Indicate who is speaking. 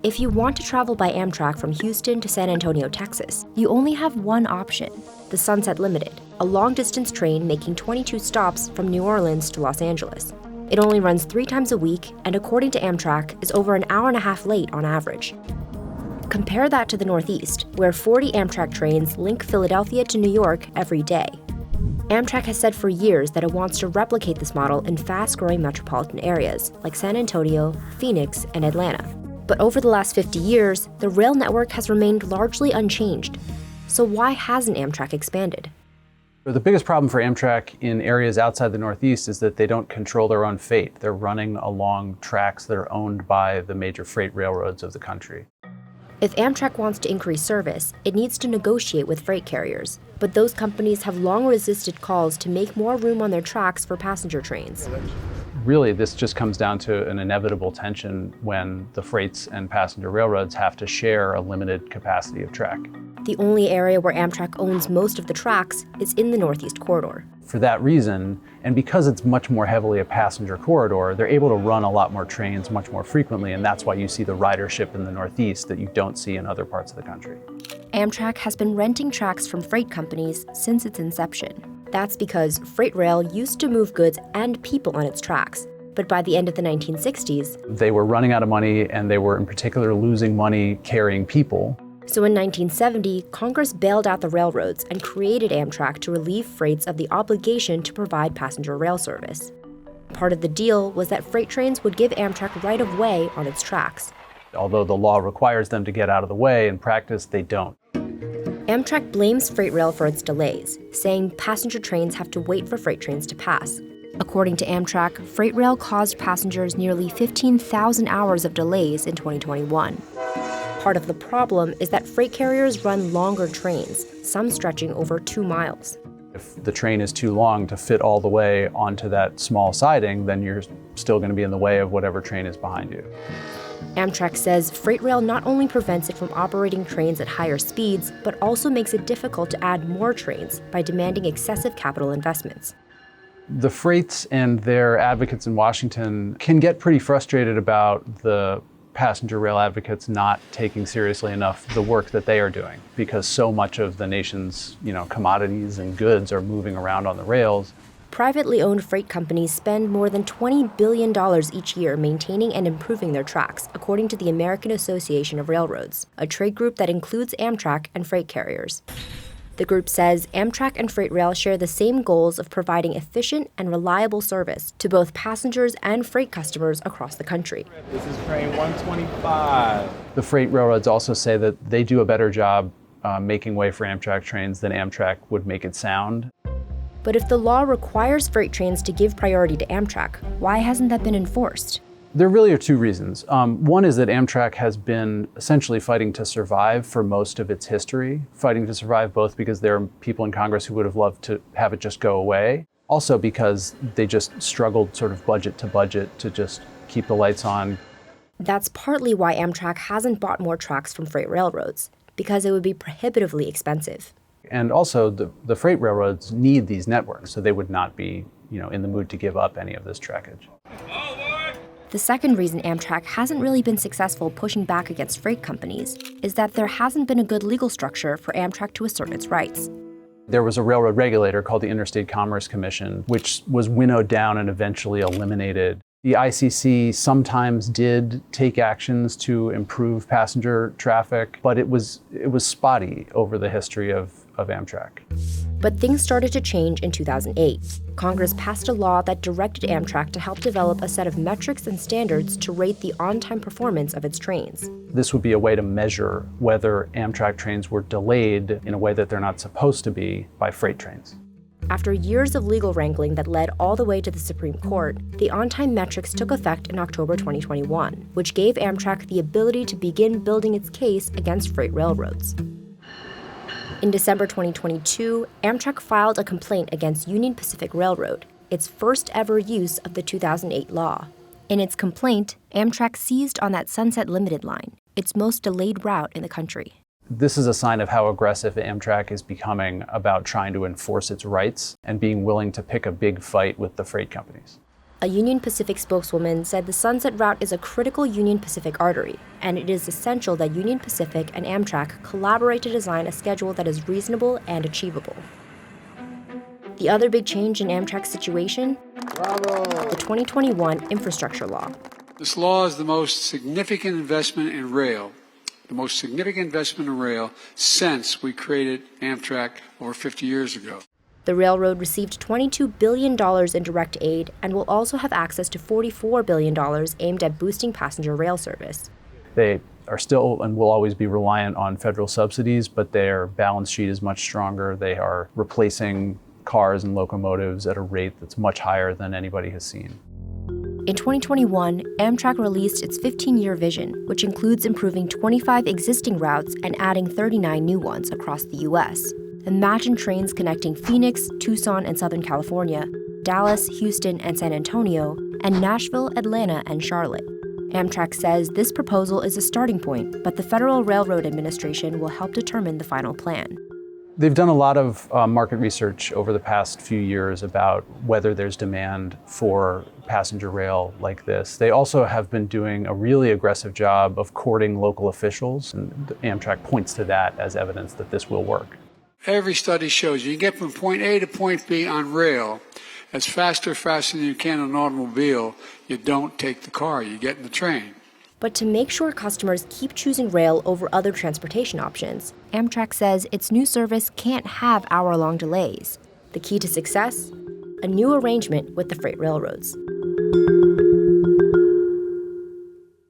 Speaker 1: If you want to travel by Amtrak from Houston to San Antonio, Texas, you only have one option, the Sunset Limited, a long-distance train making 22 stops from New Orleans to Los Angeles. It only runs 3 times a week, and according to Amtrak, is over an hour and a half late on average. Compare that to the Northeast, where 40 Amtrak trains link Philadelphia to New York every day. Amtrak has said for years that it wants to replicate this model in fast-growing metropolitan areas like San Antonio, Phoenix, and Atlanta. But over the last 50 years, the rail network has remained largely unchanged. So why hasn't Amtrak expanded?
Speaker 2: The biggest problem for Amtrak in areas outside the Northeast is that they don't control their own fate. They're running along tracks that are owned by the major freight railroads of the country.
Speaker 1: If Amtrak wants to increase service, it needs to negotiate with freight carriers. But those companies have long resisted calls to make more room on their tracks for passenger trains.
Speaker 2: Really, this just comes down to an inevitable tension when the freights and passenger railroads have to share a limited capacity of track.
Speaker 1: The only area where Amtrak owns most of the tracks is in the Northeast Corridor.
Speaker 2: For that reason, and because it's much more heavily a passenger corridor, they're able to run a lot more trains much more frequently, and that's why you see the ridership in the Northeast that you don't see in other parts of the country.
Speaker 1: Amtrak has been renting tracks from freight companies since its inception. That's because freight rail used to move goods and people on its tracks. But by the end of the 1960s,
Speaker 2: they were running out of money, and they were in particular losing money carrying people.
Speaker 1: So in 1970, Congress bailed out the railroads and created Amtrak to relieve freights of the obligation to provide passenger rail service. Part of the deal was that freight trains would give Amtrak right-of-way on its tracks.
Speaker 2: Although the law requires them to get out of the way, in practice they don't.
Speaker 1: Amtrak blames freight rail for its delays, saying passenger trains have to wait for freight trains to pass. According to Amtrak, freight rail caused passengers nearly 15,000 hours of delays in 2021. Part of the problem is that freight carriers run longer trains, some stretching over 2 miles.
Speaker 2: If the train is too long to fit all the way onto that small siding, then you're still going to be in the way of whatever train is behind you.
Speaker 1: Amtrak says freight rail not only prevents it from operating trains at higher speeds, but also makes it difficult to add more trains by demanding excessive capital investments.
Speaker 2: The freights and their advocates in Washington can get pretty frustrated about the passenger rail advocates not taking seriously enough the work that they are doing, because so much of the nation's, commodities and goods are moving around on the rails.
Speaker 1: Privately owned freight companies spend more than $20 billion each year maintaining and improving their tracks, according to the American Association of Railroads, a trade group that includes Amtrak and freight carriers. The group says Amtrak and freight rail share the same goals of providing efficient and reliable service to both passengers and freight customers across the country.
Speaker 3: This is train 125.
Speaker 2: The freight railroads also say that they do a better job making way for Amtrak trains than Amtrak would make it sound.
Speaker 1: But if the law requires freight trains to give priority to Amtrak, why hasn't that been enforced?
Speaker 2: There really are 2 reasons. One is that Amtrak has been essentially fighting to survive for most of its history, fighting to survive both because there are people in Congress who would have loved to have it just go away, also because they just struggled sort of budget to just keep the lights on.
Speaker 1: That's partly why Amtrak hasn't bought more tracks from freight railroads, because it would be prohibitively expensive.
Speaker 2: And also the freight railroads need these networks, so they would not be, in the mood to give up any of this trackage.
Speaker 1: The second reason Amtrak hasn't really been successful pushing back against freight companies is that there hasn't been a good legal structure for Amtrak to assert its rights.
Speaker 2: There was a railroad regulator called the Interstate Commerce Commission, which was winnowed down and eventually eliminated. The ICC sometimes did take actions to improve passenger traffic, but it was spotty over the history of Amtrak.
Speaker 1: But things started to change in 2008. Congress passed a law that directed Amtrak to help develop a set of metrics and standards to rate the on-time performance of its trains.
Speaker 2: This would be a way to measure whether Amtrak trains were delayed in a way that they're not supposed to be by freight trains.
Speaker 1: After years of legal wrangling that led all the way to the Supreme Court, the on-time metrics took effect in October 2021, which gave Amtrak the ability to begin building its case against freight railroads. In December 2022, Amtrak filed a complaint against Union Pacific Railroad, its first ever use of the 2008 law. In its complaint, Amtrak seized on that Sunset Limited line, its most delayed route in the country.
Speaker 2: This is a sign of how aggressive Amtrak is becoming about trying to enforce its rights and being willing to pick a big fight with the freight companies.
Speaker 1: A Union Pacific spokeswoman said the Sunset route is a critical Union Pacific artery, and it is essential that Union Pacific and Amtrak collaborate to design a schedule that is reasonable and achievable. The other big change in Amtrak's situation? The 2021 infrastructure law.
Speaker 4: This law is the most significant investment in rail, since we created Amtrak over 50 years ago.
Speaker 1: The railroad received $22 billion in direct aid and will also have access to $44 billion aimed at boosting passenger rail service.
Speaker 2: They are still and will always be reliant on federal subsidies, but their balance sheet is much stronger. They are replacing cars and locomotives at a rate that's much higher than anybody has seen.
Speaker 1: In 2021, Amtrak released its 15-year vision, which includes improving 25 existing routes and adding 39 new ones across the U.S. Imagine trains connecting Phoenix, Tucson, and Southern California, Dallas, Houston, and San Antonio, and Nashville, Atlanta, and Charlotte. Amtrak says this proposal is a starting point, but the Federal Railroad Administration will help determine the final plan.
Speaker 2: They've done a lot of market research over the past few years about whether there's demand for passenger rail like this. They also have been doing a really aggressive job of courting local officials, and Amtrak points to that as evidence that this will work.
Speaker 4: Every study shows you can get from point A to point B on rail as faster than you can on an automobile. You don't take the car, you get in the train.
Speaker 1: But to make sure customers keep choosing rail over other transportation options, Amtrak says its new service can't have hour-long delays. The key to success? A new arrangement with the freight railroads.